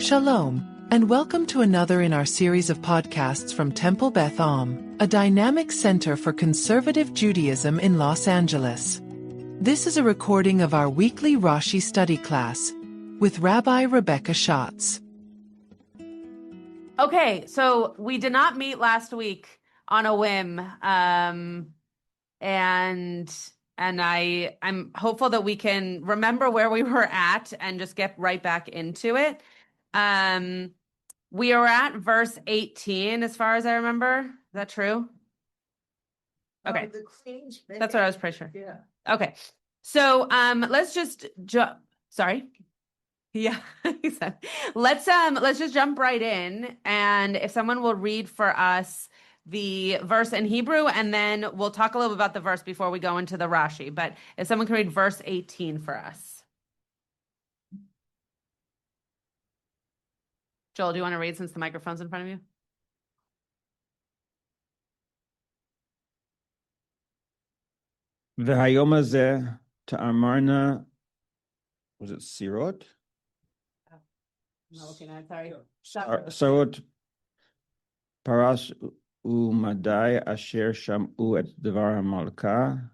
Shalom, and welcome to another in our series of podcasts from Temple Beth Am, a dynamic center for conservative Judaism in Los Angeles. This is a recording of our weekly Rashi study class with Rabbi Rebecca Schatz. Okay, so we did not meet last week on a whim, and I'm hopeful that we can remember where we were at and just get right back into it. We are at verse 18, as far as I remember. Is that true? Okay, that's what I was pretty sure. Yeah. Okay, so let's just jump. Sorry. Yeah, he said. Let's just jump right in, and if someone will read for us the verse in Hebrew, and then we'll talk a little bit about the verse before we go into the Rashi. But if someone can read verse 18 for us. Joel, do you want to read since the microphone's in front of you? V'hayom hazeh ta'amarna, was it Sirot? I'm not looking at it, sorry. Sarot Paras u'madai asher sham'u et devar hamalka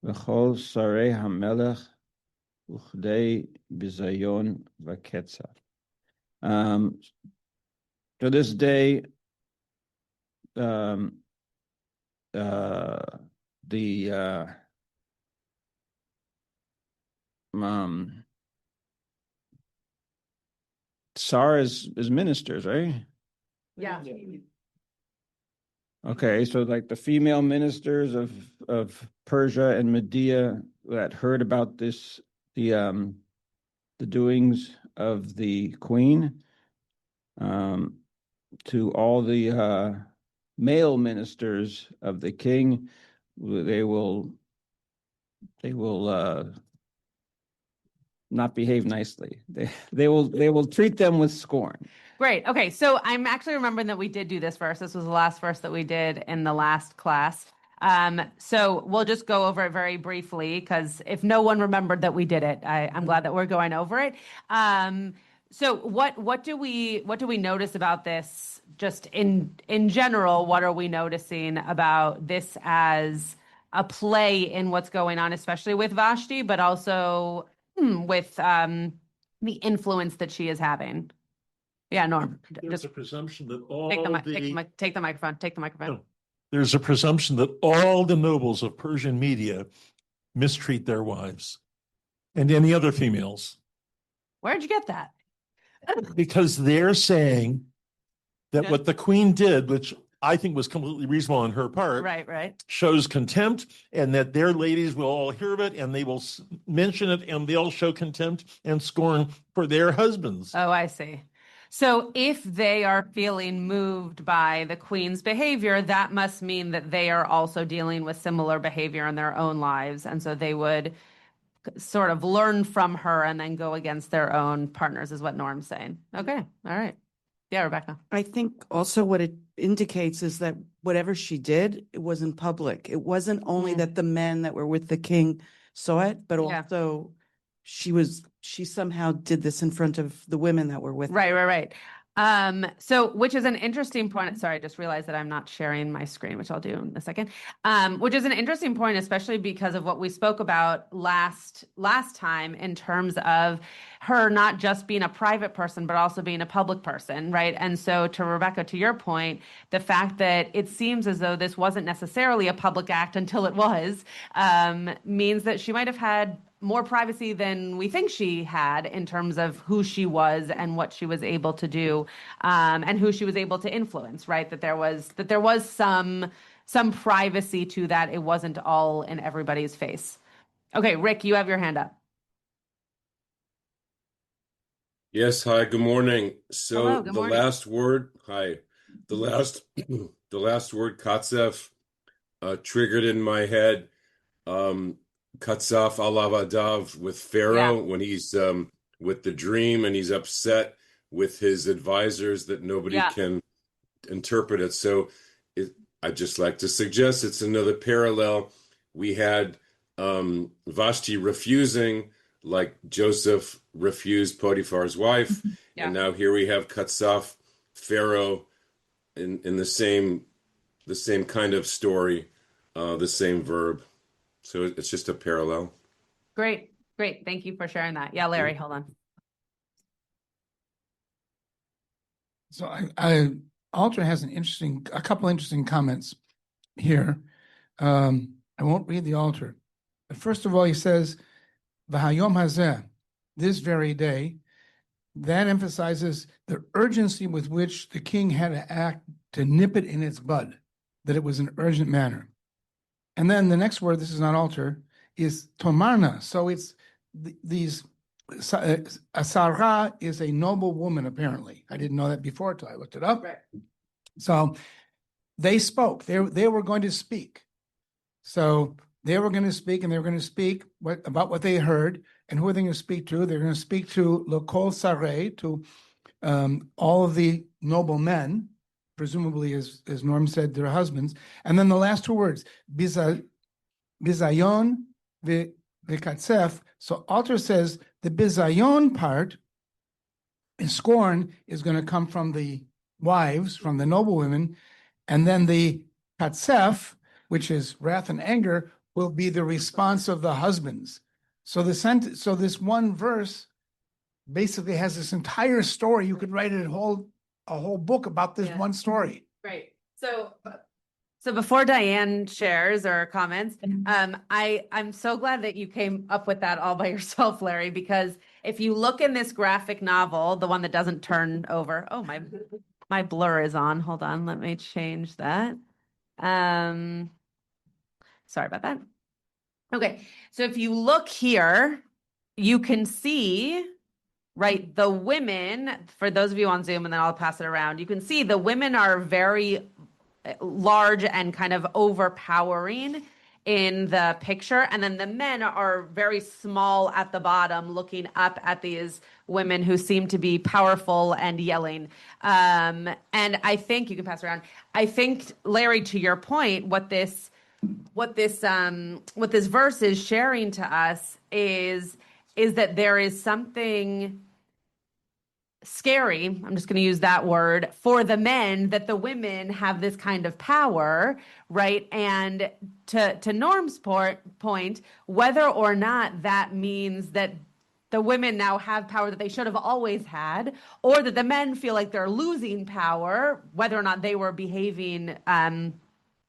v'chol sarei hamelech uchdei bizayon v'ketza. To this day, the Tsar is ministers, right? Yeah. Okay, so like the female ministers of Persia and Media that heard about this, the doings of the queen, to all the male ministers of the king, they will not behave nicely. They will treat them with scorn. Great. Okay, so I'm actually remembering that we did do this verse. This was the last verse that we did in the last class. So we'll just go over it very briefly, because if no one remembered that we did it, I'm glad that we're going over it. So what do we notice about this? Just in general, what are we noticing about this as a play in what's going on, especially with Vashti, but also with the influence that she is having? Yeah, Norm. There's a presumption that all take the microphone. No. There's a presumption that all the nobles of Persian Media mistreat their wives and any other females. Where'd you get that? Because they're saying that what the queen did, which I think was completely reasonable on her part, right, shows contempt, and that their ladies will all hear of it and they will mention it, and they'll show contempt and scorn for their husbands. Oh, I see. So if they are feeling moved by the queen's behavior, that must mean that they are also dealing with similar behavior in their own lives. And so they would sort of learn from her and then go against their own partners, is what Norm's saying. Okay. All right. Yeah, Rebecca. I think also what it indicates is that whatever she did, it was in public. It wasn't only that the men that were with the king saw it, but also she somehow did this in front of the women that were with her. Right. So, which is an interesting point. Sorry, I just realized that I'm not sharing my screen, which I'll do in a second. Which is an interesting point, especially because of what we spoke about last time in terms of her not just being a private person, but also being a public person, right? And so, to Rebecca, to your point, the fact that it seems as though this wasn't necessarily a public act until it was, means that she might have had more privacy than we think she had in terms of who she was and what she was able to do, and who she was able to influence, right? That there was some privacy to that. It wasn't all in everybody's face. Okay, Rick, you have your hand up. Yes, hi, good morning. So Hello, good morning. last word, the last word, katzef, triggered in my head, Katzaf alavadav with Pharaoh when he's with the dream and he's upset with his advisors that nobody can interpret it. So I'd just like to suggest it's another parallel. We had Vashti refusing, like Joseph refused Potiphar's wife, And now here we have Katsaf, Pharaoh, in the same kind of story, the same verb. So it's just a parallel. Great. Thank you for sharing that. Yeah, Larry, hold on. So Alter has a couple interesting comments here. I won't read the Alter. But first of all, he says, V'hayom hazeh, this very day. That emphasizes the urgency with which the king had to act to nip it in its bud, that it was an urgent manner. And then the next word, this is not Alter, is tomarna. So it's these, a Sarah is a noble woman, apparently. I didn't know that before until I looked it up. Right. So they spoke. They were going to speak. So they were going to speak, and they were going to speak about what they heard. And who are they going to speak to? They're going to speak to Lokol Sareh, to all of the noble men, presumably, as Norm said, their husbands. And then the last two words, bizayon v'katzef. So Alter says the bizayon part, and scorn, is going to come from the wives, from the noble women. And then the katzef, which is wrath and anger, will be the response of the husbands. So this one verse basically has this entire story. You could write a whole book about this one story. Right. So before Diane shares or comments, I'm so glad that you came up with that all by yourself, Larry, because if you look in this graphic novel, the one that doesn't turn over, my blur is on. Hold on, let me change that. Sorry about that. Okay, so if you look here, you can see, right, the women, for those of you on Zoom, and then I'll pass it around, you can see the women are very large and kind of overpowering in the picture, and then the men are very small at the bottom, looking up at these women who seem to be powerful and yelling. And I think, you can pass it around, I think, Larry, to your point, what this verse is sharing to us is that there is something scary, I'm just going to use that word, for the men, that the women have this kind of power, right? And to Norm's point, whether or not that means that the women now have power that they should have always had, or that the men feel like they're losing power, whether or not they were behaving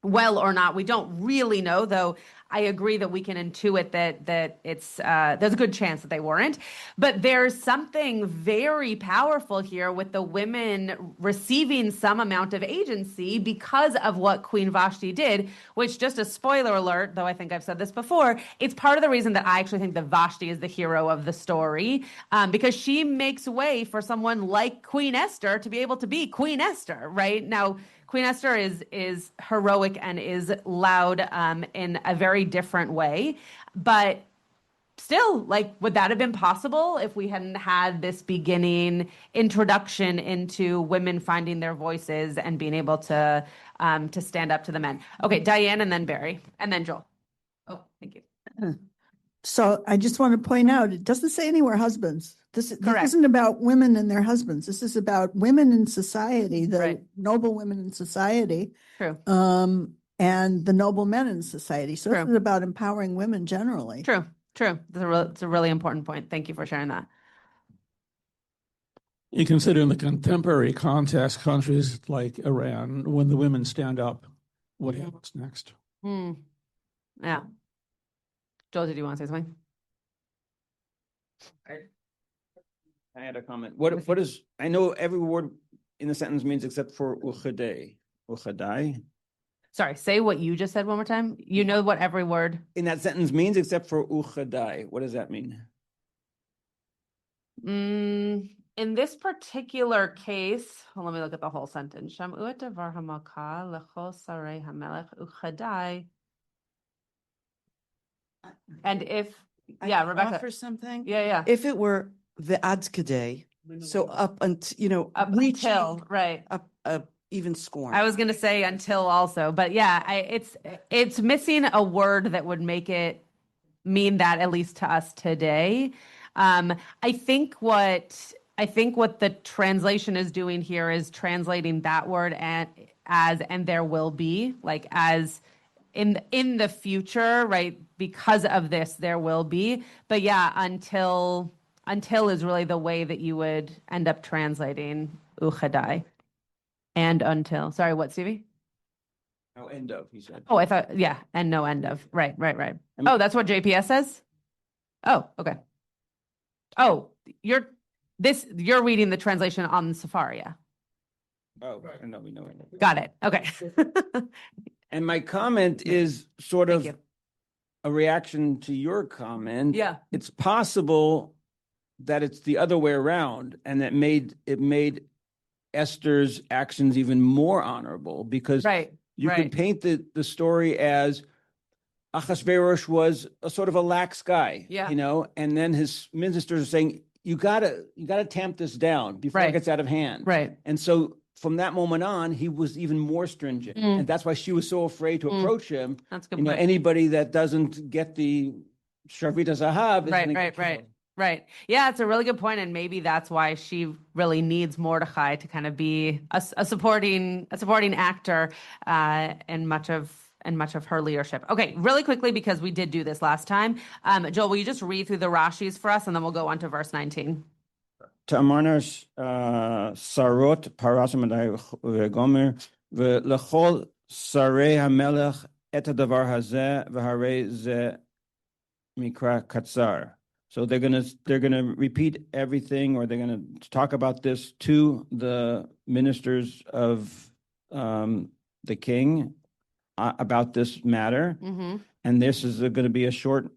well or not, we don't really know, though I agree that we can intuit that it's there's a good chance that they weren't. But there's something very powerful here with the women receiving some amount of agency because of what Queen Vashti did, which, just a spoiler alert, though I think I've said this before, it's part of the reason that I actually think that Vashti is the hero of the story, because she makes way for someone like Queen Esther to be able to be Queen Esther, right? Now, Queen Esther is heroic and is loud in a very different way, but still, like, would that have been possible if we hadn't had this beginning introduction into women finding their voices and being able to stand up to the men? Okay, Diane, and then Barry, and then Joel. Oh, thank you. So I just want to point out, it doesn't say anywhere husbands. This isn't about women and their husbands. This is about women in society, the noble women in society. True. And the noble men in society. So this is about empowering women generally. True. It's a really important point. Thank you for sharing that. You consider in the contemporary context, countries like Iran, when the women stand up, what happens next? Yeah. Joel, did you want to say something? I had a comment. What is, I know every word in the sentence means except for uchadai. Uchadai. Sorry, say what you just said one more time. You know what every word in that sentence means except for uchadai. What does that mean? In this particular case, well, let me look at the whole sentence. Sham'u et davar hamalka lechol sarei hamelech uchadai. And if, Rebecca. Offer something? Yeah. If it were the adkadei, so up until, up until, right. Up even scorn. I was going to say until also, but yeah, it's missing a word that would make it mean that, at least to us today. I think what I think what the translation is doing here is translating that word as and there will be, like as in the future, right? Because of this, there will be. But yeah, until is really the way that you would end up translating uchadai. And until. Sorry, what, Stevie? No end of, he said. Oh, I thought, yeah, and no end of. Right. Oh, that's what JPS says? Oh, okay. Oh, you're reading the translation on Safari, yeah. Oh, I know, we know it. Got it. Okay. And my comment is sort Thank of you. a reaction to your comment. Yeah. It's possible that it's the other way around, and that it made Esther's actions even more honorable, because you could paint the story as Achashverosh was a sort of a lax guy, and then his ministers are saying, you gotta tamp this down before it gets out of hand. Right. And so from that moment on, he was even more stringent. And that's why she was so afraid to approach him. That's a good point. Anybody that doesn't get the Sharvita Zahab is Right. Yeah, it's a really good point, and maybe that's why she really needs Mordechai to kind of be a supporting actor in much of her leadership. Okay, really quickly, because we did do this last time. Joel, will you just read through the Rashis for us, and then we'll go on to verse 19. Ta'amarna sarot parasim gomer v'lechol sarei hamelech et hadavar hazeh v'harei ze mikra katzar. So they're gonna repeat everything, or they're gonna talk about this to the ministers of the king about this matter, and this is going to be a short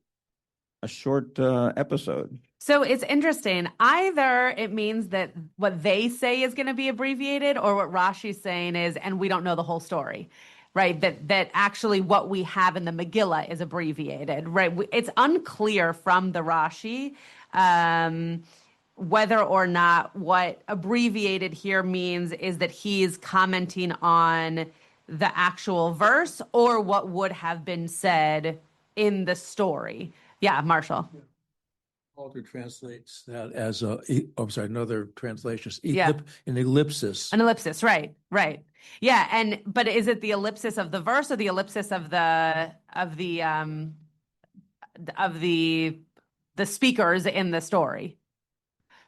episode. So it's interesting. Either it means that what they say is going to be abbreviated, or what Rashi's saying is, and we don't know the whole story. Right, that actually what we have in the Megillah is abbreviated. Right, it's unclear from the Rashi whether or not what abbreviated here means is that he's commenting on the actual verse, or what would have been said in the story. Yeah, Marshall. Alter translates that as another translation. An ellipsis. An ellipsis, right. Yeah, but is it the ellipsis of the verse, or the ellipsis of the speakers in the story?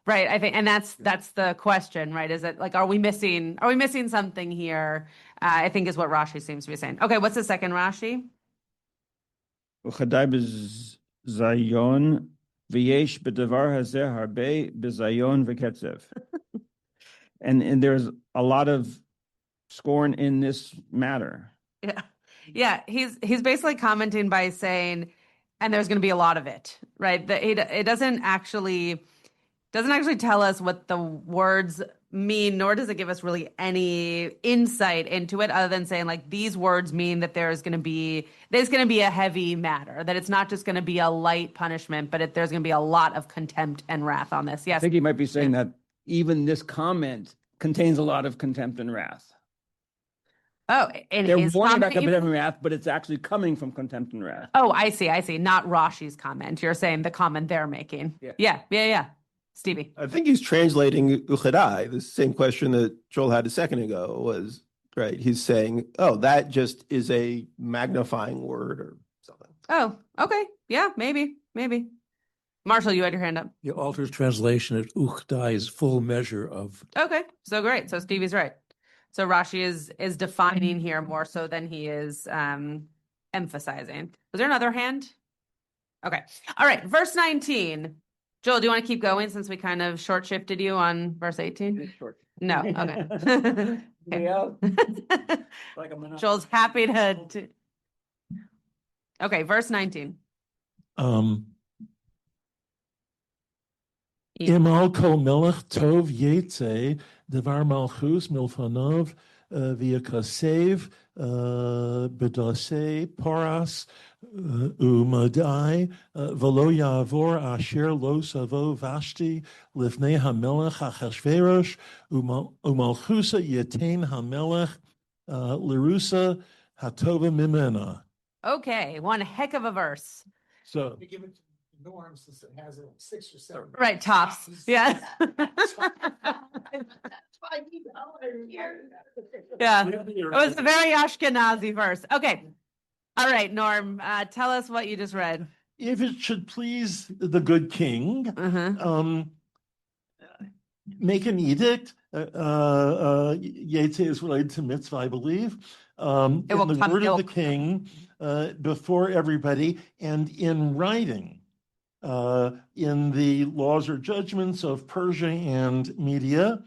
Right, I think, and that's the question, right? Is it like, are we missing something here? I think is what Rashi seems to be saying. Okay, what's the second Rashi? Uchadai b'zayon v'yesh b'davar hazeh harbe b'zayon v'ketzev. And there's a lot of scorn in this matter. Yeah. He's basically commenting by saying, and there's going to be a lot of it, right? It doesn't actually tell us what the words mean, nor does it give us really any insight into it, other than saying, like, these words mean that there's going to be a heavy matter, that it's not just going to be a light punishment, but there's going to be a lot of contempt and wrath on this. Yes, I think he might be saying that even this comment contains a lot of contempt and wrath. Oh, they're warning about contempt and wrath, but it's actually coming from contempt and wrath. Oh, I see. Not Rashi's comment. You're saying the comment they're making. Yeah. Stevie. I think he's translating Uchadai. The same question that Joel had a second ago was, right, he's saying, oh, that just is a magnifying word or something. Oh, okay. Yeah, maybe. Marshall, you had your hand up. The Alter's translation of Uchadai is full measure of. Okay, so great. So Stevie's right. So Rashi is defining here more so than he is emphasizing. Was there another hand? Okay. All right. Verse 19. Joel, do you want to keep going since we kind of short shifted you on verse 18? No. Okay. Joel's happy to. Okay. Verse 19. Imal kol melech tov yetze devar malchus milfanov v'yakasev bedasei poras umadai v'lo yavor asher lo savo vashti lifnei hamelech achashverosh umalchusa yetain hamelech lirusa hatova mimena. Okay, one heck of a verse. So norms has 6 or 7. Right, tops. Yeah. Yeah, it was a very Ashkenazi verse. Okay. All right, Norm, tell us what you just read. If it should please the good king, make an edict. Yetze is related to mitzvah, I believe. In the word of the king, before everybody, and in writing, in the laws or judgments of Persia and Media.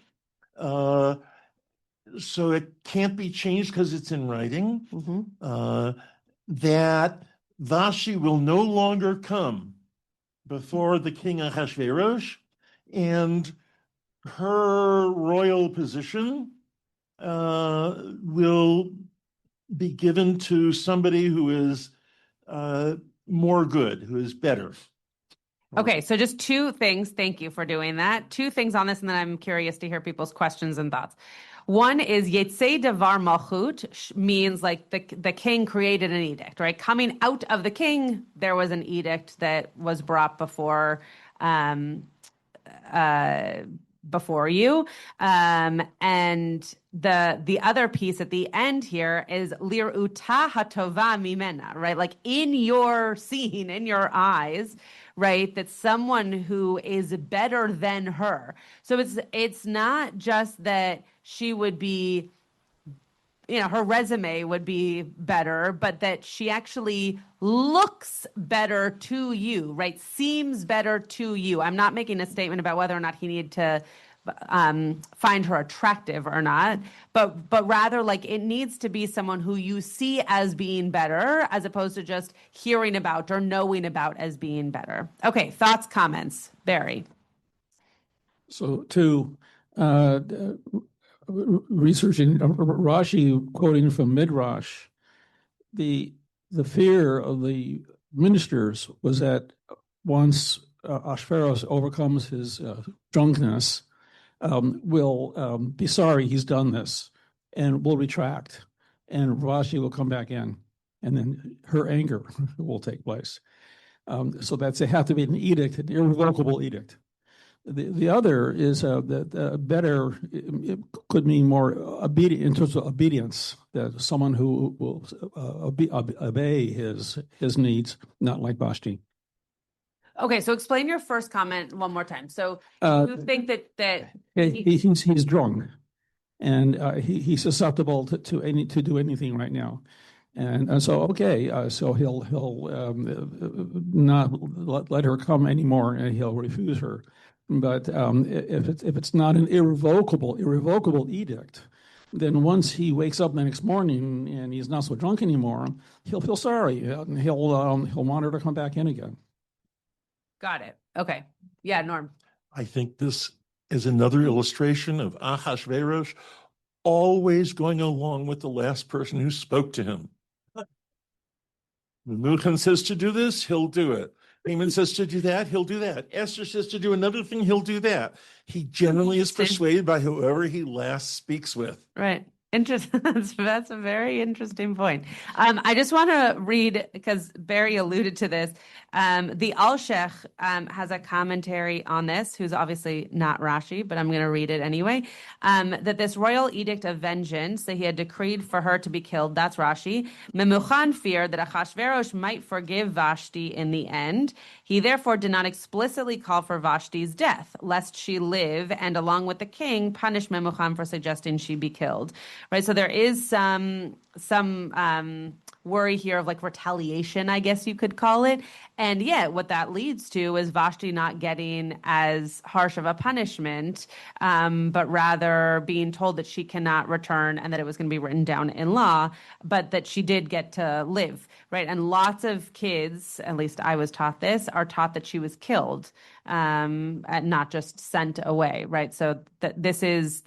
So it can't be changed because it's in writing. That Vashti will no longer come before the king Ahasuerus, and her royal position will be given to somebody who is more good, who is better. Okay, so just 2 things. Thank you for doing that. 2 things on this, and then I'm curious to hear people's questions and thoughts. One is Yetzei Davar Malchut means like the king created an edict, right? Coming out of the king, there was an edict that was brought before you. And the other piece at the end here is Lir'uta hatova mimena, right? Like in your seeing, in your eyes, right? That someone who is better than her. So it's not just that she would be, her resume would be better, but that she actually looks better to you, right? Seems better to you. I'm not making a statement about whether or not he needed to find her attractive or not, but rather like it needs to be someone who you see as being better as opposed to just hearing about or knowing about as being better. Okay, thoughts, comments, Barry. So researching Rashi, quoting from Midrash, the fear of the ministers was that once Ahasuerus overcomes his drunkenness, will be sorry he's done this and will retract, and Rashi will come back in, and then her anger will take place. So that's, they have to be an edict, an irrevocable edict. The other is that better, it could mean more obedient in terms of obedience, that someone who will obey his needs, not like Vashti. Okay, so explain your first comment one more time. So you think that he's drunk, and he's susceptible to do anything right now. And so, so he'll not let her come anymore, and he'll refuse her. But if it's not an irrevocable edict, then once he wakes up the next morning and he's not so drunk anymore, he'll feel sorry, and he'll want her to come back in again. Got it. Okay. Yeah, Norm. I think this is another illustration of Ahasuerus always going along with the last person who spoke to him. Memucan says to do this, he'll do it. Haman says to do that, he'll do that. Esther says to do another thing, he'll do that. He generally is persuaded by whoever he last speaks with. Right. Interesting. That's a very interesting point. I just want to read, because Barry alluded to this. The Alshech has a commentary on this, who's obviously not Rashi, but I'm going to read it anyway. That this royal edict of vengeance that he had decreed for her to be killed, that's Rashi. Memucan feared that Ahasuerus might forgive Vashti in the end. He therefore did not explicitly call for Vashti's death, lest she live, and along with the king, punish Memucan for suggesting she be killed. Right, so there is some worry here of like retaliation, I guess you could call it. And yet what that leads to is Vashti not getting as harsh of a punishment, but rather being told that she cannot return and that it was going to be written down in law, but that she did get to live, right? And lots of kids, at least I was taught this, are taught that she was killed, and not just sent away, right? So this is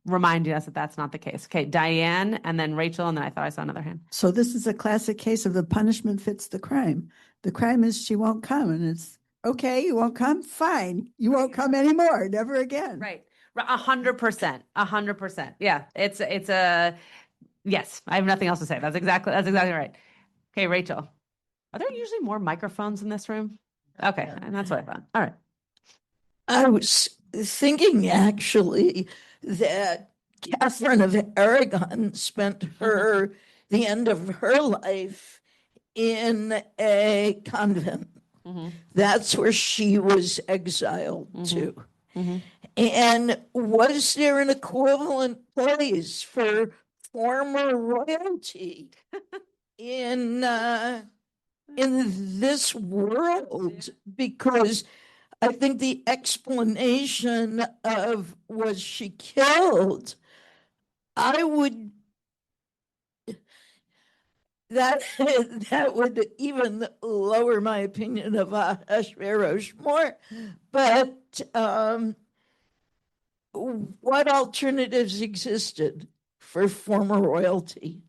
reminding us that that's not the case. Okay, Diane, and then Rachel, and then I thought I saw another hand. So this is a classic case of the punishment fits the crime. The crime is she won't come, and it's okay, you won't come, fine. You won't come anymore, never again. Right, 100%, 100%. Yeah, it's a, yes, I have nothing else to say. That's exactly right. Okay, Rachel. Are there usually more microphones in this room? Okay, and that's what I thought. All right. I was thinking actually that Catherine of Aragon spent the end of her life in a convent. That's where she was exiled to. And was there an equivalent place for former royalty in this world? Because I think the explanation of was she killed, that would even lower my opinion of Ahasuerus more. But what alternatives existed for former royalty?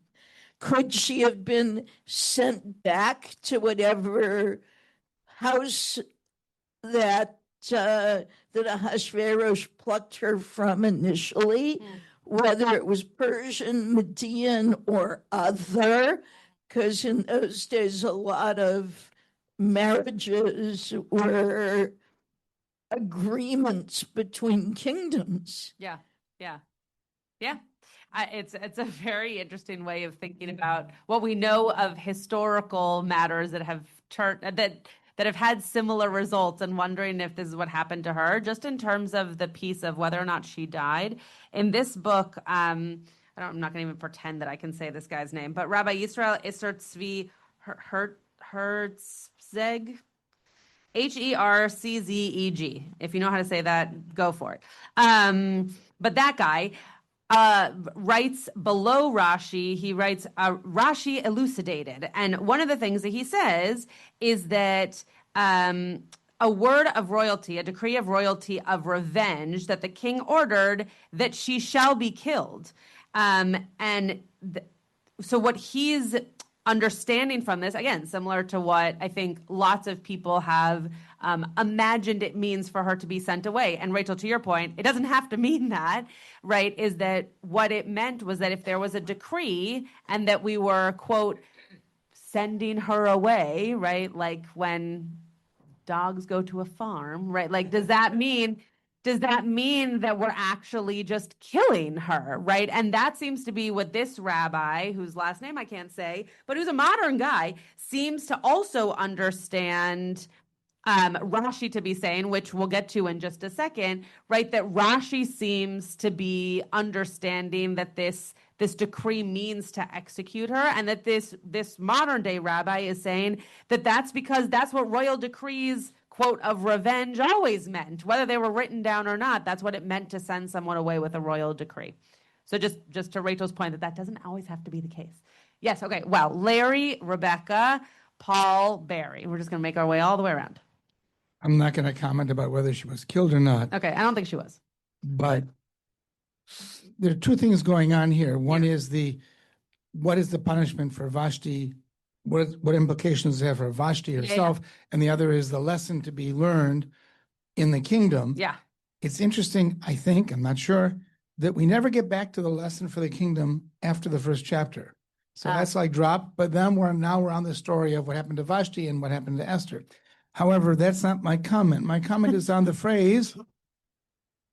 Could she have been sent back to whatever house that Ahasuerus plucked her from initially, whether it was Persian, Median, or other? Because in those days, a lot of marriages were agreements between kingdoms. Yeah. It's a very interesting way of thinking about what we know of historical matters that have that have had similar results, and wondering if this is what happened to her, just in terms of the piece of whether or not she died. In this book, I'm not going to even pretend that I can say this guy's name, but Rabbi Yisrael Isser Tzvi Hertzeg, Herczeg. If you know how to say that, go for it. But that guy writes below Rashi, he writes Rashi elucidated. And one of the things that he says is that a word of royalty, a decree of royalty of revenge, that the king ordered that she shall be killed. So what he's understanding from this, again, similar to what I think lots of people have imagined it means for her to be sent away. And Rachel, to your point, it doesn't have to mean that, right? Is that what it meant was that if there was a decree and that we were, quote, sending her away, right? Like when dogs go to a farm, right? Like, does that mean that we're actually just killing her, right? And that seems to be what this rabbi, whose last name I can't say, but who's a modern guy, seems to also understand Rashi to be saying, which we'll get to in just a second, right? That Rashi seems to be understanding that this decree means to execute her, and that this modern day rabbi is saying that that's because that's what royal decrees, quote, of revenge always meant, whether they were written down or not. That's what it meant to send someone away with a royal decree. So just to Rachel's point, that doesn't always have to be the case. Yes, okay. Well, Larry, Rebecca, Paul, Barry. We're just going to make our way all the way around. I'm not going to comment about whether she was killed or not. Okay, I don't think she was. But there are two things going on here. One is what is the punishment for Vashti? What implications does it have for Vashti herself? And the other is the lesson to be learned in the kingdom. Yeah. It's interesting, I think, I'm not sure, that we never get back to the lesson for the kingdom after the first chapter. So that's like dropped, but then we're on the story of what happened to Vashti and what happened to Esther. However, that's not my comment. My comment is on the phrase,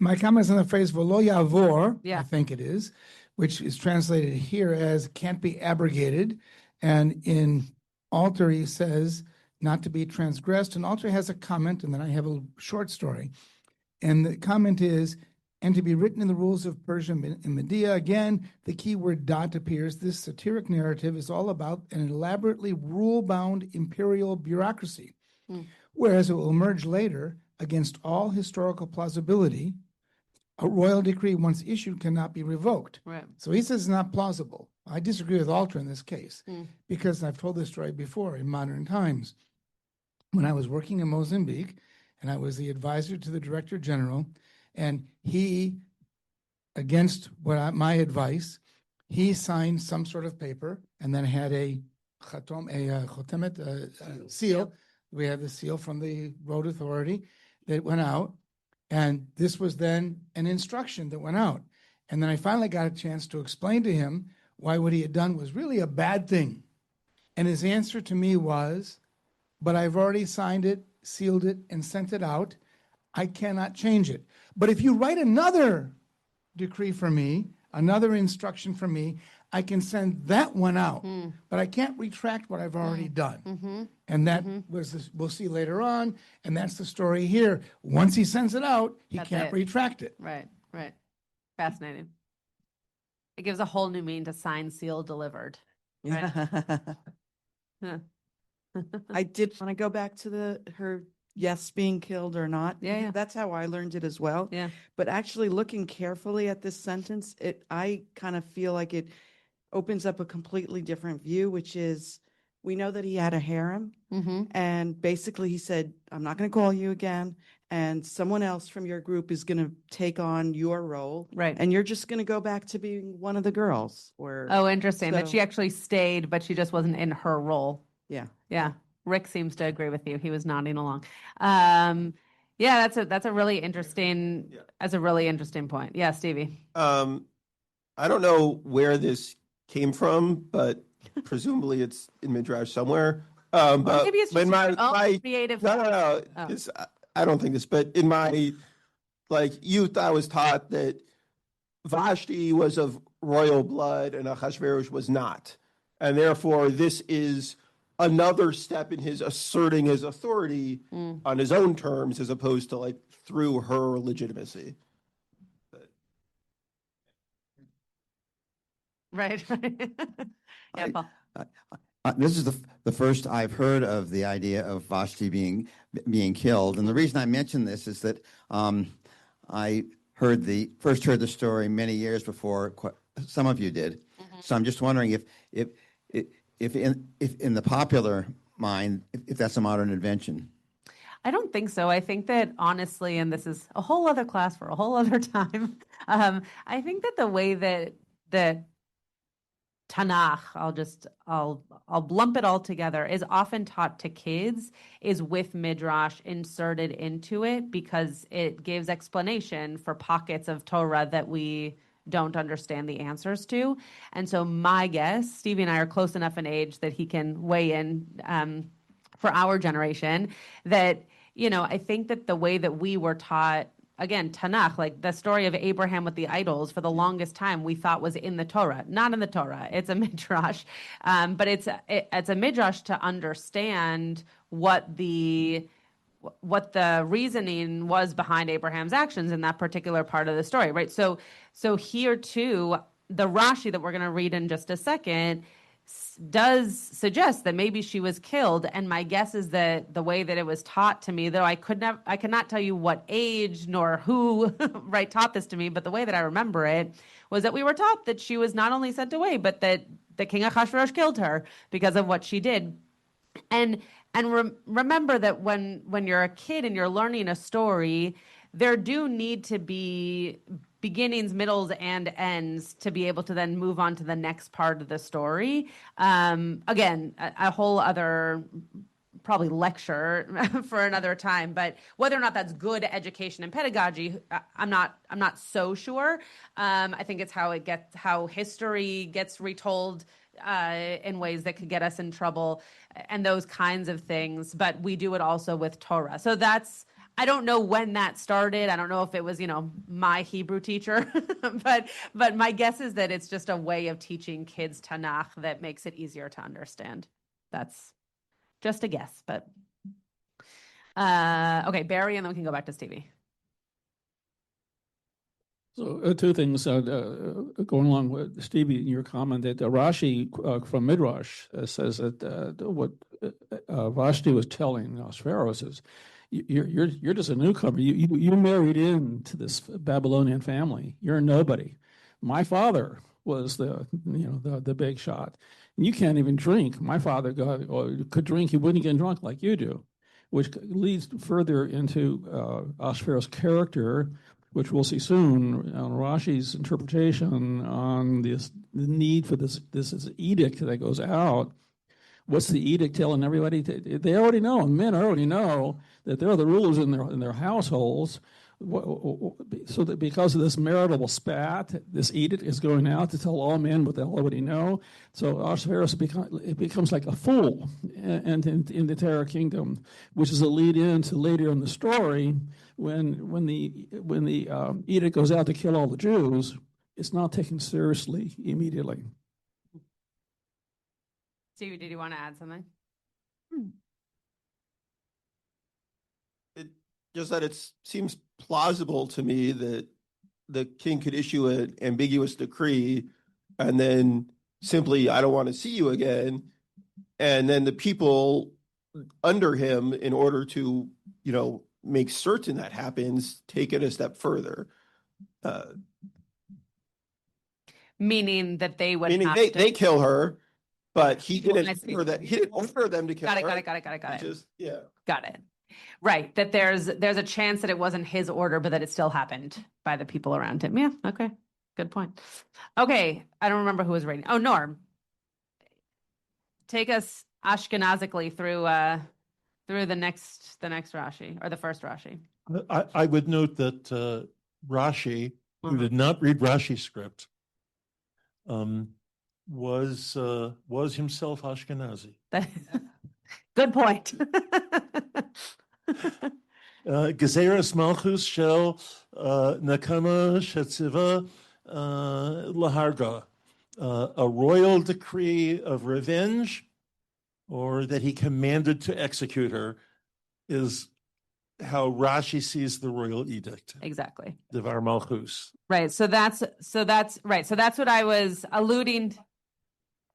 v'lo yavor, I think it is, which is translated here as can't be abrogated. And in Alter, he says not to be transgressed. And Alter has a comment, and then I have a short story. And the comment is, and to be written in the rules of Persia and Media. Again, the key word dot appears. This satiric narrative is all about an elaborately rule-bound imperial bureaucracy. Whereas it will emerge later, against all historical plausibility, a royal decree once issued cannot be revoked. Right. So he says it's not plausible. I disagree with Alter in this case, because I've told this story before in modern times. When I was working in Mozambique, and I was the advisor to the Director General, and he, against my advice, he signed some sort of paper and then had a seal. We had the seal from the road authority that went out. And this was then an instruction that went out. And then I finally got a chance to explain to him why what he had done was really a bad thing. And his answer to me was, but I've already signed it, sealed it, and sent it out. I cannot change it. But if you write another decree for me, another instruction for me, I can send that one out. But I can't retract what I've already done. And that was this, we'll see later on, and that's the story here. Once he sends it out, he can't retract it. Right. Fascinating. It gives a whole new meaning to sign, seal, delivered. Right? I did want to go back to her yes being killed or not. Yeah. That's how I learned it as well. Yeah. But actually looking carefully at this sentence, I kind of feel like it opens up a completely different view, which is we know that he had a harem, and basically he said, I'm not going to call you again, and someone else from your group is going to take on your role, right? And you're just going to go back to being one of the girls. Interesting that she actually stayed, but she just wasn't in her role. Yeah. Rick seems to agree with you. He was nodding along. That's a really interesting point. Yeah, Stevie. I don't know where this came from, but presumably it's in Midrash somewhere. But maybe it's just my creative. No. I don't think this, but in my youth, I was taught that Vashti was of royal blood and Ahasuerus was not, and therefore this is another step in his asserting his authority on his own terms, as opposed to through her legitimacy. Right. Yeah, Paul. This is the first I've heard of the idea of Vashti being killed, and the reason I mention this is that I first heard the story many years before some of you did. So I'm just wondering if in the popular mind, if that's a modern invention. I don't think so. I think that honestly, and this is a whole other class for a whole other time. I think that the way that Tanakh, I'll lump it all together, is often taught to kids is with Midrash inserted into it because it gives explanation for pockets of Torah that we don't understand the answers to. And so my guess, Stevie and I are close enough in age that he can weigh in for our generation, that, I think that the way that we were taught, again, Tanakh, the story of Abraham with the idols, for the longest time we thought was in the Torah. Not in the Torah. It's a midrash, but it's a midrash to understand what the reasoning was behind Abraham's actions in that particular part of the story, right? So here too, the Rashi that we're going to read in just a second does suggest that maybe she was killed, and my guess is that the way that it was taught to me, though I could not tell you what age nor who right taught this to me, but the way that I remember it was that we were taught that she was not only sent away, but that the king Ahasuerus killed her because of what she did. And remember that when you're a kid and you're learning a story, there do need to be beginnings, middles, and ends to be able to then move on to the next part of the story. Again, a whole other probably lecture for another time, but whether or not that's good education and pedagogy, I'm not so sure. I think it's how history gets retold in ways that could get us in trouble and those kinds of things. But we do it also with Torah. So I don't know when that started. I don't know if it was, my Hebrew teacher, but my guess is that it's just a way of teaching kids Tanakh that makes it easier to understand. That's just a guess, but okay, Barry, and then we can go back to Stevie. So two things going along with Stevie, your comment that Rashi from Midrash says that what Vashti was telling Ahasuerus is, you're just a newcomer. You married into this Babylonian family. You're a nobody. My father was the big shot. And you can't even drink. My father could drink. He wouldn't get drunk like you do, which leads further into Ahasuerus' character, which we'll see soon on Rashi's interpretation on the need for this edict that goes out. What's the edict telling everybody? They already know, and men already know that they're the rulers in their households. So that because of this marital spat, this edict is going out to tell all men what they already know. So Ahasuerus becomes like a fool, and in the Terror Kingdom, which is a lead in to later in the story when the edict goes out to kill all the Jews. It's not taken seriously immediately. Stevie, did you want to add something? Just that it seems plausible to me that the king could issue an ambiguous decree and then simply, I don't want to see you again. And then the people under him, in order to, make certain that happens, take it a step further. Meaning that they would they kill her, but he didn't order that. He didn't order them to kill her. Got it. Just, yeah. Got it. Right. That there's a chance that it wasn't his order, but that it still happened by the people around him. Yeah. Okay. Good point. Okay. I don't remember who was reading. Oh, Norm. Take us Ashkenazically through the next Rashi, or the first Rashi. I would note that Rashi, who did not read Rashi script, was himself Ashkenazi. Good point. Gezeras Malchus shel Nakama Shetziva Laharga, a royal decree of revenge, or that he commanded to execute her, is how Rashi sees the royal edict. Exactly. Devar Malchus. Right. So that's right. So that's what I was alluding to.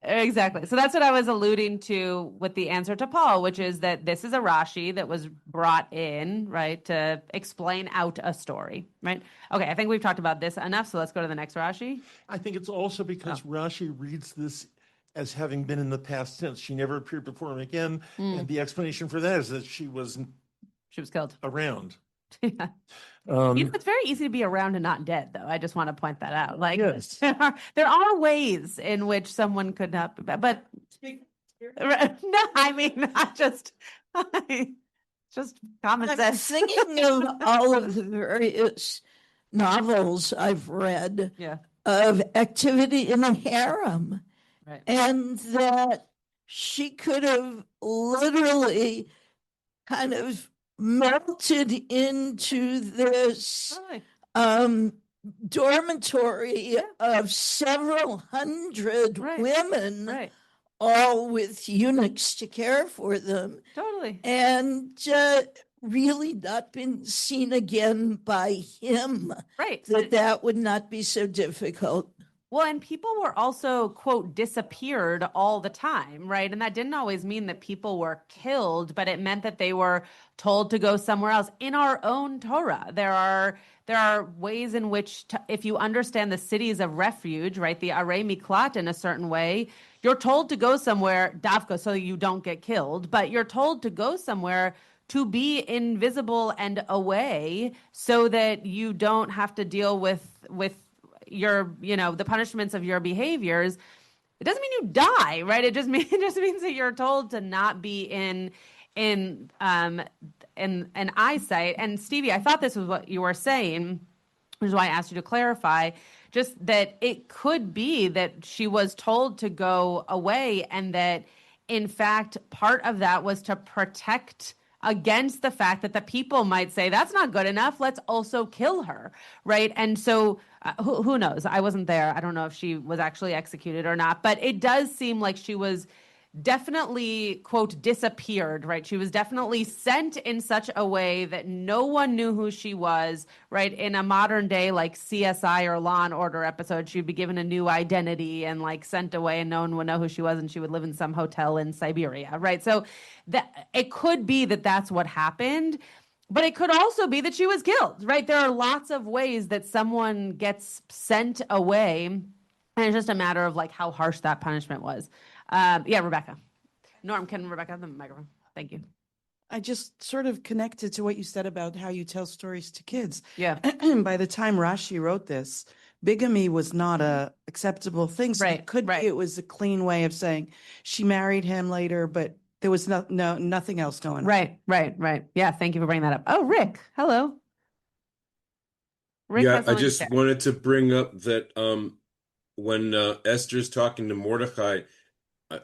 Exactly. So that's what I was alluding to with the answer to Paul, which is that this is a Rashi that was brought in, right, to explain out a story, right? Okay, I think we've talked about this enough, so let's go to the next Rashi. I think it's also because Rashi reads this as having been in the past tense. She never appeared before him again, and the explanation for that is that she was killed. Around. Yeah. It's very easy to be around and not dead, though. I just want to point that out. Like, yes. there are ways in which someone could not, but no, I mean, not just common sense. I'm thinking of all of the various novels I've read of activity in a harem, right. And that she could have literally kind of melted into this dormitory of several hundred women, all with eunuchs to care for them. Totally. And really not been seen again by him. Right. That would not be so difficult. Well, and people were also, quote, disappeared all the time, right? And that didn't always mean that people were killed, but it meant that they were told to go somewhere else. In our own Torah, there are ways in which, if you understand the cities of refuge, right, the Arei Miklat in a certain way, you're told to go somewhere, Davka, so you don't get killed, but you're told to go somewhere to be invisible and away so that you don't have to deal with your, the punishments of your behaviors. It doesn't mean you die, right? It just means that you're told to not be in eyesight. And Stevie, I thought this was what you were saying, which is why I asked you to clarify, just that it could be that she was told to go away, and that in fact part of that was to protect against the fact that the people might say, that's not good enough, let's also kill her, right? And so who knows? I wasn't there. I don't know if she was actually executed or not, but it does seem like she was definitely, quote, disappeared, right? She was definitely sent in such a way that no one knew who she was, right? In a modern day, like CSI or Law and Order episode, she'd be given a new identity and like sent away, and no one would know who she was, and she would live in some hotel in Siberia, right? So it could be that that's what happened, but it could also be that she was killed, right? There are lots of ways that someone gets sent away, and it's just a matter of like how harsh that punishment was. Rebecca. Norm, can Rebecca have the microphone? Thank you. I just sort of connected to what you said about how you tell stories to kids. Yeah. By the time Rashi wrote this, bigamy was not a acceptable thing. So it could be it was a clean way of saying she married him later, but there was nothing else going on. Right. Yeah, thank you for bringing that up. Oh, Rick, hello. Rick Yeah, has I something to just share. wanted to bring up that when Esther's talking to Mordecai,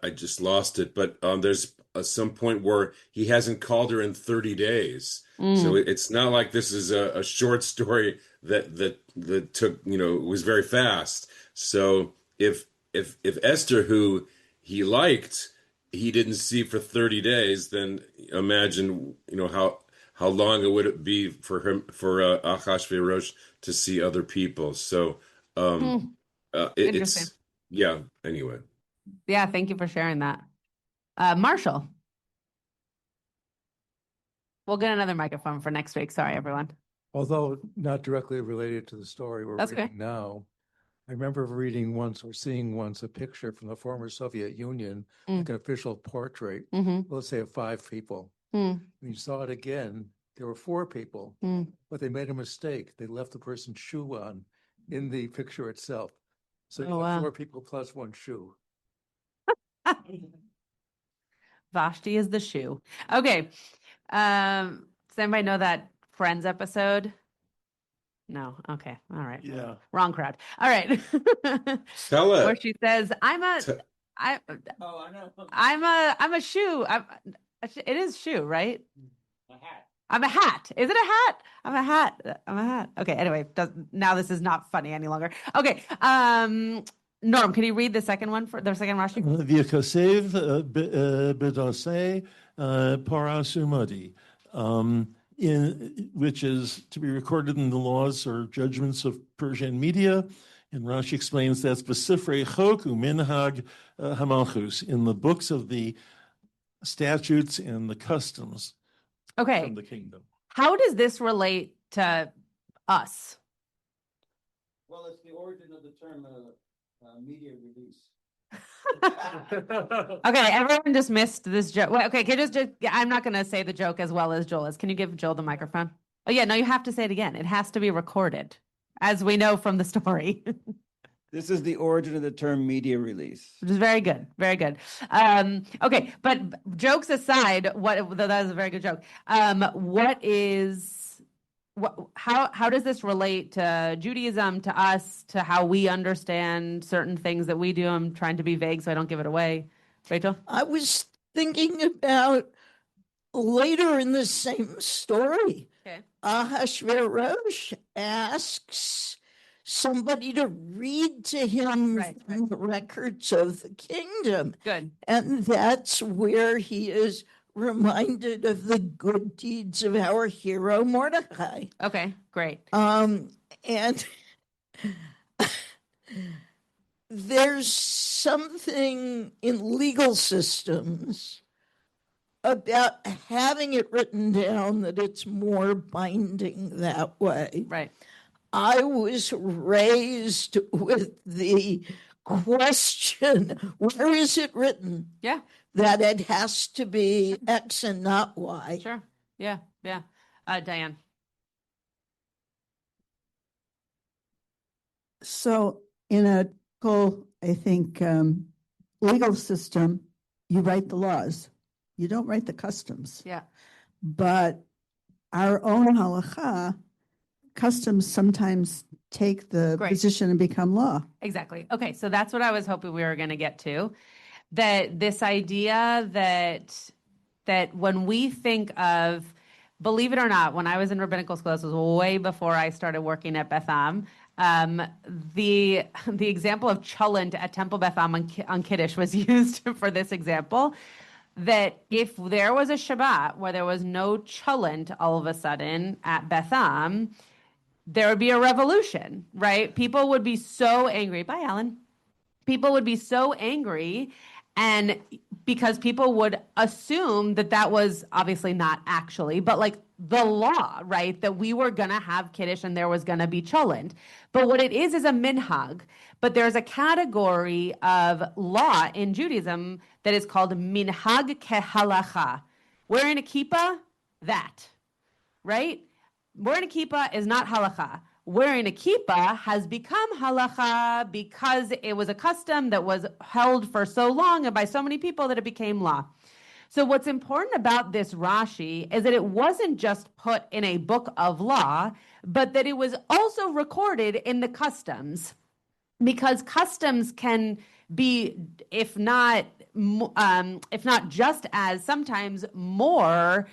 I just lost it, but there's some point where he hasn't called her in 30 days. So it's not like this is a short story that took, was very fast. So if Esther, who he liked, he didn't see for 30 days, then imagine, how long it would be for him, for Achashverosh to see other people. So Interesting. it's, yeah, anyway. Yeah, thank you for sharing that. Marshall. We'll get another microphone for next week. Sorry, everyone. Although not directly related to the story we're reading now, I remember reading once or seeing once a picture from the former Soviet Union, like an official portrait, let's say of 5 people. When you saw it again, there were 4 people, but they made a mistake. They left the person's shoe on in the picture itself. So you have 4 people plus 1 shoe. Vashti is the shoe. Okay. Does anybody know that Friends episode? No. Okay. All right. Yeah. Wrong crowd. All right. Tell it. Where she says, I'm a shoe. It is shoe, right? A hat. I'm a hat. Is it a hat? I'm a hat. I'm a hat. Okay. Anyway, now this is not funny any longer. Okay. Norm, can you read the second one for the second Rashi? V'yakosev b'dosei parasumadi, which is to be recorded in the laws or judgments of Persian media. And Rashi explains that's b'sifrei chok u'minhag hamalchus, in the books of the statutes and the customs from the kingdom. How does this relate to us? Well, it's the origin of the term media release. Okay, everyone just missed this joke. Well, okay, I'm not going to say the joke as well as Joel is. Can you give Joel the microphone? Oh, yeah, no, you have to say it again. It has to be recorded, as we know from the story. This is the origin of the term media release. Which is very good. Very good. Okay, but jokes aside, that is a very good joke. How does this relate to Judaism, to us, to how we understand certain things that we do? I'm trying to be vague so I don't give it away. Rachel? I was thinking about later in the same story. Okay. Ahasuerus asks somebody to read to him from the records of the kingdom. Good. And that's where he is reminded of the good deeds of our hero Mordecai. Okay, great. And there's something in legal systems about having it written down that it's more binding that way. Right. I was raised with the question, where is it written? Yeah. That it has to be X and not Y. Sure. Yeah. Yeah. Diane. So in a I think, legal system, you write the laws. You don't write the customs. Yeah. But our own halakha, customs sometimes take the position and become law. Exactly. Okay, so that's what I was hoping we were going to get to. That this idea that when we think of, believe it or not, when I was in rabbinical school, this was way before I started working at Beth Am, the example of cholent at Temple Beth Am on Kiddush was used for this example. That if there was a Shabbat where there was no cholent all of a sudden at Beth Am, there would be a revolution, right? People would be so angry. Bye, Alan. People would be so angry, and because people would assume that was obviously not actually, but like the law, right? That we were going to have Kiddush and there was going to be cholent. But what it is a minhag. But there's a category of law in Judaism that is called minhag kehalacha. Wearing a kippah, that, right? Wearing a kippah is not halacha. Wearing a kippah has become halacha because it was a custom that was held for so long and by so many people that it became law. So what's important about this Rashi is that it wasn't just put in a book of law, but that it was also recorded in the customs, because customs can be, if not just as, sometimes more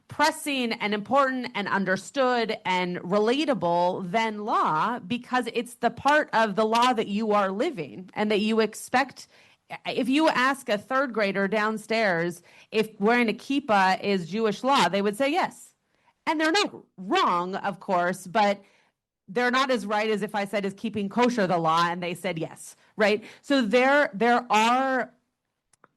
pressing and important and understood and relatable than law, because it's the part of the law that you are living and that you expect. If you ask a third grader downstairs if wearing a kippah is Jewish law, they would say yes. And they're not wrong, of course, but they're not as right as if I said, is keeping kosher the law? And they said yes, right? So there are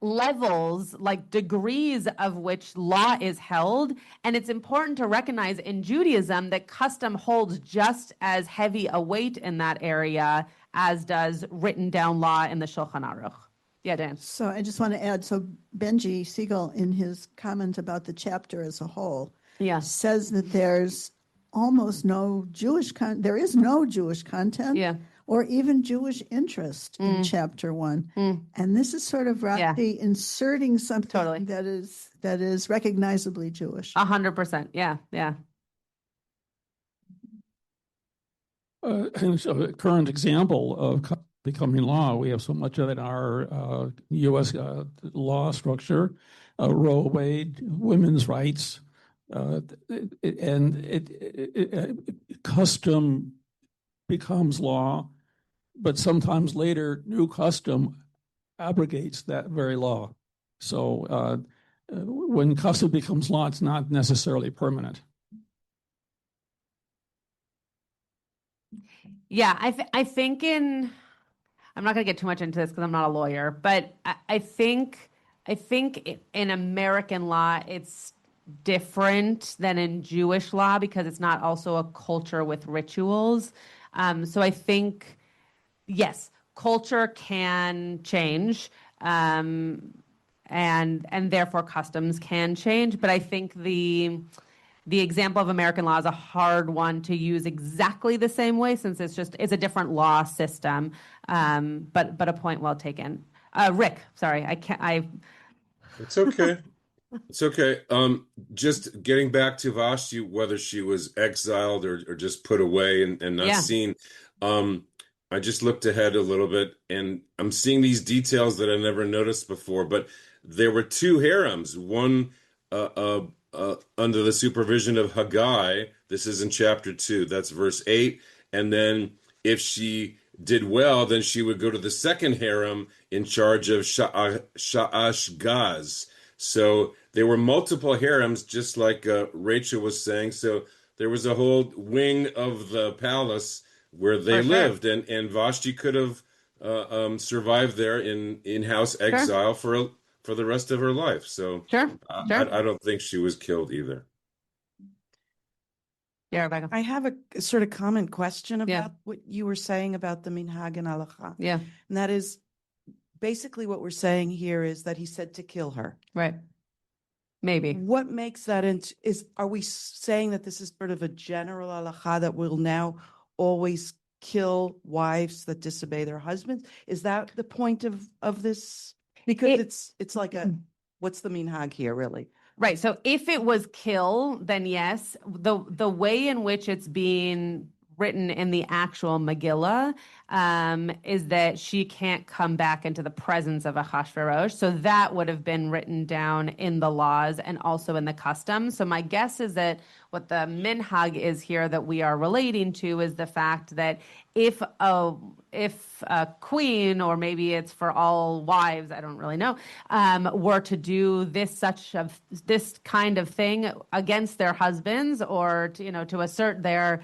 levels, like degrees of which law is held. And it's important to recognize in Judaism that custom holds just as heavy a weight in that area as does written down law in the Shulchan Aruch. Yeah, Dan. So I just want to add, so Benji Siegel, in his comment about the chapter as a whole, says that there's almost no there is no Jewish content or even Jewish interest in chapter 1. And this is sort of Rashi inserting something that is recognizably Jewish. 100%. Yeah. And so a current example of becoming law, we have so much of it in our U.S. law structure, Roe Wade, women's rights, custom becomes law, but sometimes later new custom abrogates that very law. So when custom becomes law, it's not necessarily permanent. Yeah, I think I'm not going to get too much into this because I'm not a lawyer, but I think in American law, it's different than in Jewish law because it's not also a culture with rituals. So I think, yes, culture can change, and therefore customs can change. But I think the example of American law is a hard one to use exactly the same way, since it's a different law system. But a point well taken. Rick, sorry, It's okay. It's okay. Just getting back to Vashti, whether she was exiled or just put away and not seen. I just looked ahead a little bit, and I'm seeing these details that I never noticed before. But there were 2 harems, one under the supervision of Haggai. This is in chapter 2. That's verse 8. And then if she did well, then she would go to the second harem in charge of Sha'ash-Gaz. So there were multiple harems, just like Rachel was saying. So there was a whole wing of the palace where they lived, and Vashti could have survived there in in-house exile for the rest of her life. So I don't think she was killed either. Yeah, Rebecca. I have a sort of comment question about what you were saying about the minhag and halacha. Yeah. And that is basically what we're saying here is that he said to kill her. Right. Maybe. What makes that are we saying that this is sort of a general halacha that will now always kill wives that disobey their husbands? Is that the point of this? Because it's like what's the minhag here, really? Right. So if it was kill, then yes. The way in which it's being written in the actual Megillah is that she can't come back into the presence of Ahasuerus. So that would have been written down in the laws and also in the customs. So my guess is that what the minhag is here that we are relating to is the fact that if a queen, or maybe it's for all wives, I don't really know, were to do this kind of thing against their husbands, or to assert their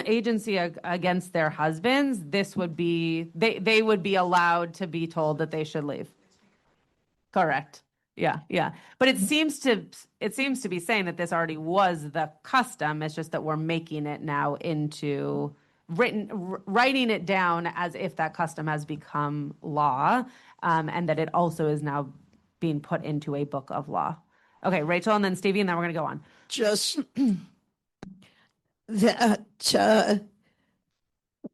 agency against their husbands, this would be they would be allowed to be told that they should leave. Correct. Yeah. But it seems to be saying that this already was the custom. It's just that we're making it now into writing it down as if that custom has become law, and that it also is now being put into a book of law. Okay, Rachel, and then Stevie, and then we're going to go on. Just that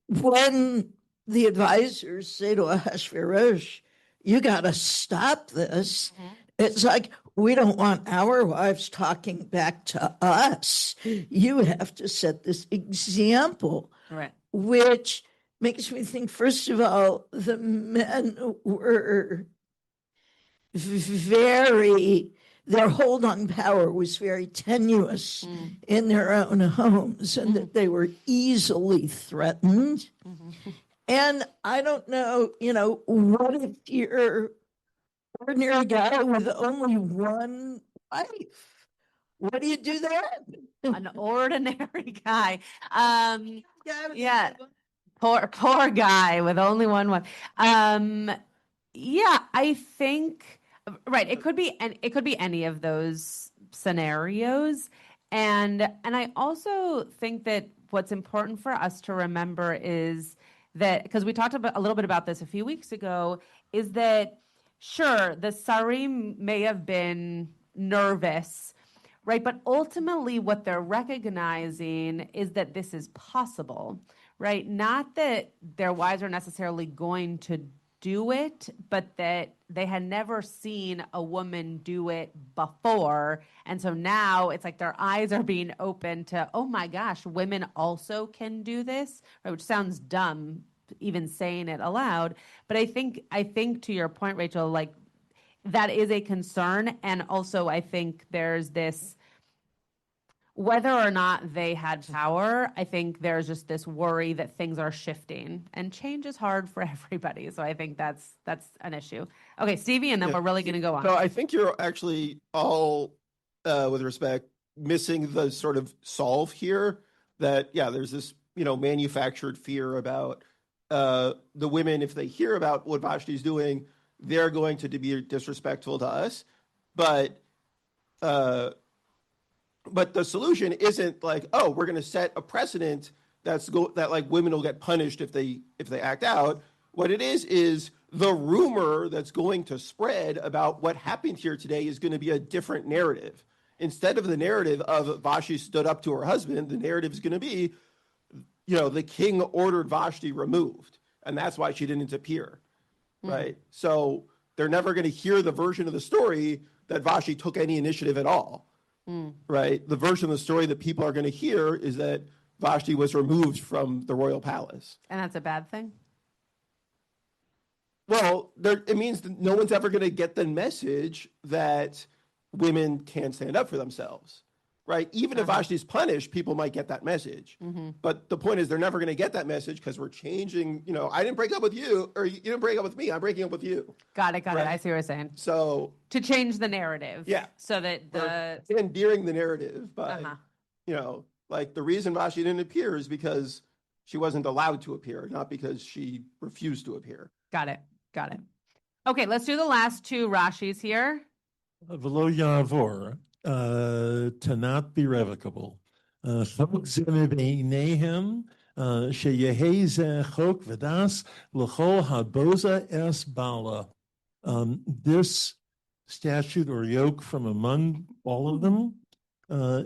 when the advisors say to Ahasuerus, you got to stop this. It's like, we don't want our wives talking back to us. You have to set this example, right? Which makes me think, first of all, the men were their hold on power was very tenuous in their own homes, and that they were easily threatened. And I don't know, what if you're ordinary guy with only one wife? What do you do then? An ordinary guy. Yeah. Poor guy with only one wife. Yeah, I think right. It could be any of those scenarios. And I also think that what's important for us to remember is that, because we talked a little bit about this a few weeks ago, is that sure, the Sarim may have been nervous, right? But ultimately what they're recognizing is that this is possible, right? Not that their wives are necessarily going to do it, but that they had never seen a woman do it before. And so now it's like their eyes are being open to, oh my gosh, women also can do this, right? Which sounds dumb, even saying it aloud. But I think to your point, Rachel, like that is a concern. And also I think there's this, whether or not they had power, I think there's just this worry that things are shifting, and change is hard for everybody. So I think that's an issue. Okay, Stevie, and then we're really going to go on. So I think you're actually all, with respect, missing the sort of solve here. That there's this manufactured fear about the women. If they hear about what Vashti's doing, they're going to be disrespectful to us, but the solution isn't like, oh, we're going to set a precedent that like women will get punished if they act out. What it is the rumor that's going to spread about what happened here today is going to be a different narrative. Instead of the narrative of Vashti stood up to her husband, the narrative is going to be, the king ordered Vashti removed, and that's why she didn't appear, right? So they're never going to hear the version of the story that Vashti took any initiative at all. Right. The version of the story that people are going to hear is that Vashti was removed from the royal palace. And that's a bad thing? Well, it means that no one's ever going to get the message that women can stand up for themselves. Right. Even if Vashti's punished, people might get that message. But the point is, they're never going to get that message because we're changing. I didn't break up with you, or you didn't break up with me. I'm breaking up with you. Got it. I see what you're saying. So to change the narrative. Yeah. So that endearing the narrative by, like the reason Vashti didn't appear is because she wasn't allowed to appear, not because she refused to appear. Got it. Okay, let's do the last two Rashis here. V'lo ya'avor. To not be revocable. This statute or yoke from among all of them,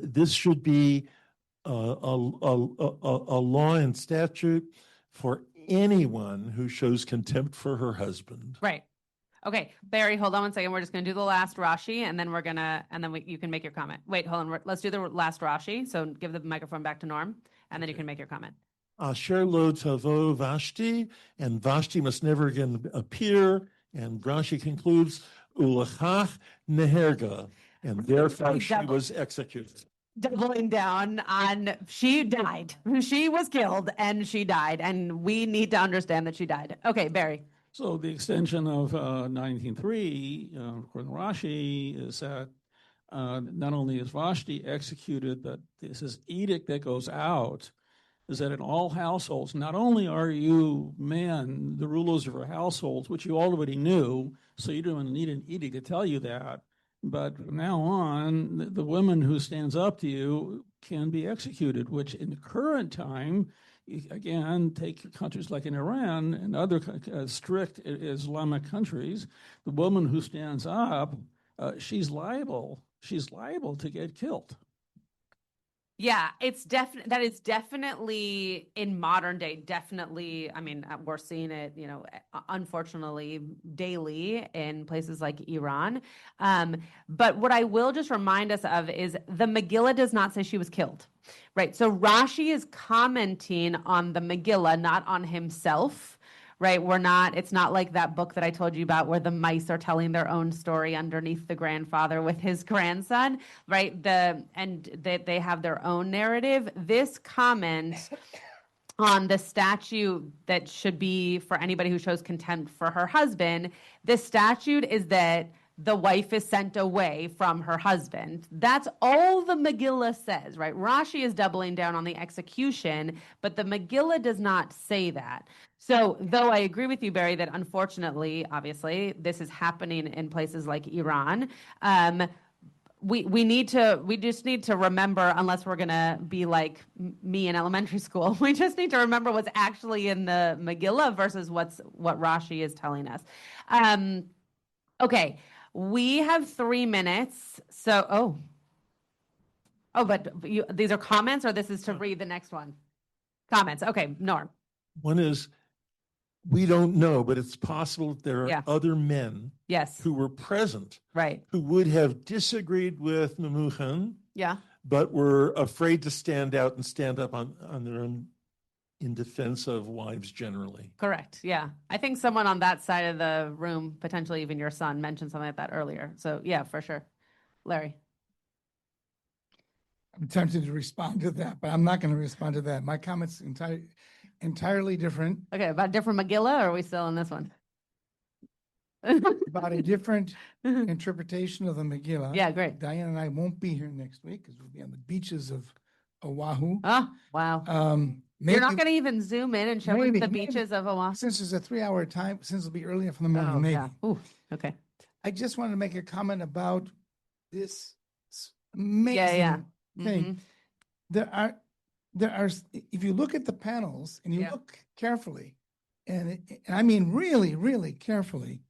this should be a law and statute for anyone who shows contempt for her husband. Right. Okay, Barry, hold on one second. We're just going to do the last Rashi, and then you can make your comment. Wait, hold on. Let's do the last Rashi. So give the microphone back to Norm, and then you can make your comment. Asher lo tavo Vashti, and Vashti must never again appear. And Rashi concludes, ulachach neherga, and therefore she was executed. Doubling down on she died. She was killed, and she died, and we need to understand that she died. Okay, Barry. So the extension of 19.3, according to Rashi, is that not only is Vashti executed, but this is edict that goes out, is that in all households, not only are you men, the rulers of your households, which you already knew, so you don't need an edict to tell you that, but from now on, the woman who stands up to you can be executed, which in the current time, again, take countries like in Iran and other strict Islamic countries, the woman who stands up, she's liable to get killed. Yeah, that is definitely in modern day, definitely. I mean, we're seeing it, unfortunately daily in places like Iran. But what I will just remind us of is the Megillah does not say she was killed, right? So Rashi is commenting on the Megillah, not on himself. Right, it's not like that book that I told you about where the mice are telling their own story underneath the grandfather with his grandson, right? They have their own narrative. This comment on the statute that should be for anybody who shows contempt for her husband, the statute is that the wife is sent away from her husband. That's all the Megillah says, right? Rashi is doubling down on the execution, but the Megillah does not say that. So, though I agree with you, Barry, that unfortunately, obviously, this is happening in places like Iran, we just need to remember, unless we're gonna be like me in elementary school, we just need to remember what's actually in the Megillah versus what Rashi is telling us. Okay, we have 3 minutes. So, but these are comments, or this is to read the next one? Comments. Okay, Norm. One is, we don't know, but it's possible that there are other men who were present, who would have disagreed with Memucan, but were afraid to stand out and stand up on their own in defense of wives generally. Correct. Yeah. I think someone on that side of the room, potentially even your son, mentioned something like that earlier. So yeah, for sure. Larry. I'm tempted to respond to that, but I'm not going to respond to that. My comment's entirely different. Okay, about different Megillah, or are we still in this one? About a different interpretation of the Megillah. Yeah, great. Diane and I won't be here next week because we'll be on the beaches of Oahu. Oh, wow. You're not going to even zoom in and show us the beaches of Oahu? Since it's a 3-hour time, since it'll be early enough in the morning, maybe. Yeah. Ooh, okay. I just wanted to make a comment about this amazing thing. Mm-hmm. There are, if you look at the panels and you look carefully, and I mean really, really carefully,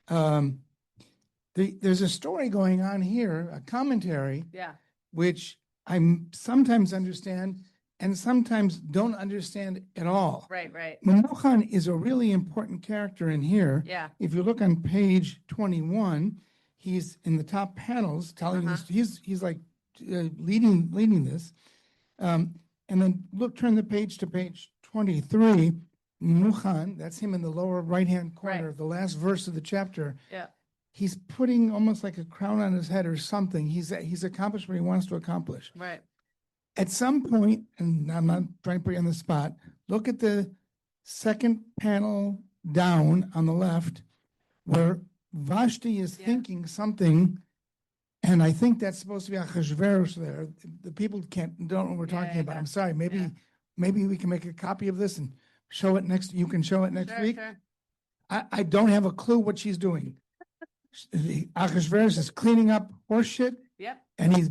there's a story going on here, a commentary, which I sometimes understand and sometimes don't understand at all. Right. Memucan is a really important character in here. Yeah. If you look on page 21, he's in the top panels telling us, he's like leading this. And then turn the page to page 23. Memucan, that's him in the lower right-hand corner, the last verse of the chapter. Yeah. He's putting almost like a crown on his head or something. He's accomplished what he wants to accomplish. Right. At some point, and I'm not trying to put you on the spot, look at the second panel down on the left, where Vashti is thinking something. And I think that's supposed to be Achashverosh there. The people don't know what we're talking about. I'm sorry. Maybe we can make a copy of this and show it next. You can show it next week. Sure. I don't have a clue what she's doing. Achashverosh is cleaning up horse shit. Yep. And he's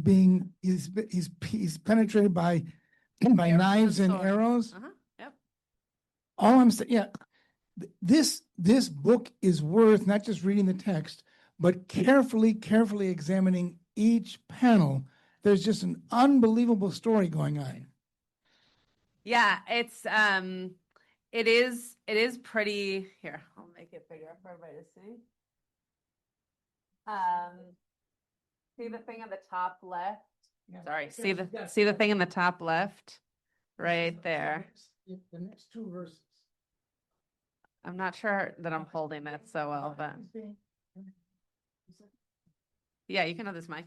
penetrated by knives and arrows. Yep. All I'm saying, this book is worth not just reading the text, but carefully examining each panel. There's just an unbelievable story going on. Yeah, it is pretty. Here, I'll make it bigger for everybody to see. See the thing on the top left? Sorry, see the thing in the top left? Right there. The next 2 verses. I'm not sure that I'm holding it so well, but yeah, you can have this mic.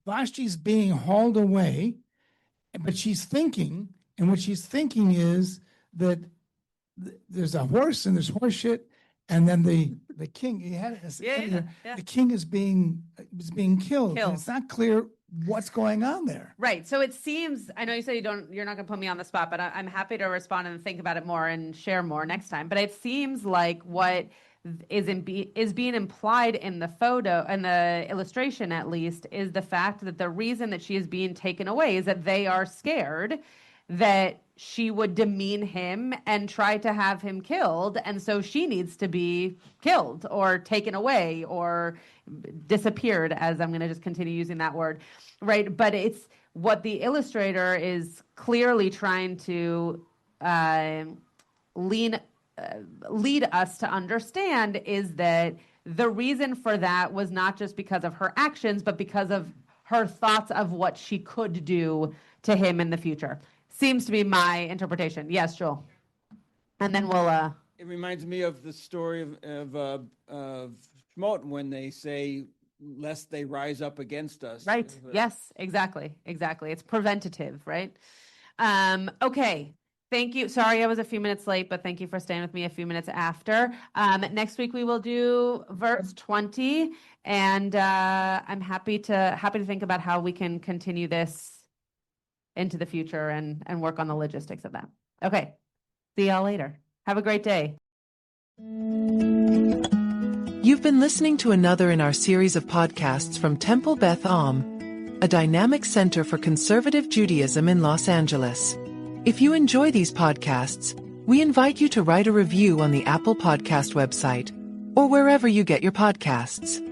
Vashti's being hauled away, but she's thinking, and what she's thinking is that there's a horse and there's horse shit, and then the king, the king is being killed. And it's not clear what's going on there. Right. So it seems, I know you said you're not going to put me on the spot, but I'm happy to respond and think about it more and share more next time. But it seems like what is being implied in the photo and the illustration, at least, is the fact that the reason that she is being taken away is that they are scared that she would demean him and try to have him killed, and so she needs to be killed or taken away or disappeared, as I'm going to just continue using that word, right? But what the illustrator is clearly trying to lead us to understand is that the reason for that was not just because of her actions, but because of her thoughts of what she could do to him in the future. Seems to be my interpretation. Yes, Joel. And then we'll... It reminds me of the story of Shmot when they say, lest they rise up against us. Right. Yes, exactly. It's preventative, right? Okay. Thank you. Sorry, I was a few minutes late, but thank you for staying with me a few minutes after. Next week we will do verse 20, and I'm happy to think about how we can continue this into the future and work on the logistics of that. Okay. See y'all later. Have a great day. You've been listening to another in our series of podcasts from Temple Beth Am, a dynamic center for conservative Judaism in Los Angeles. If you enjoy these podcasts, we invite you to write a review on the Apple Podcast website or wherever you get your podcasts.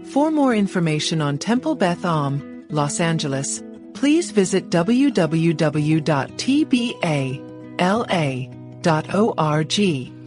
For more information on Temple Beth Am, Los Angeles, please visit www.tbala.org.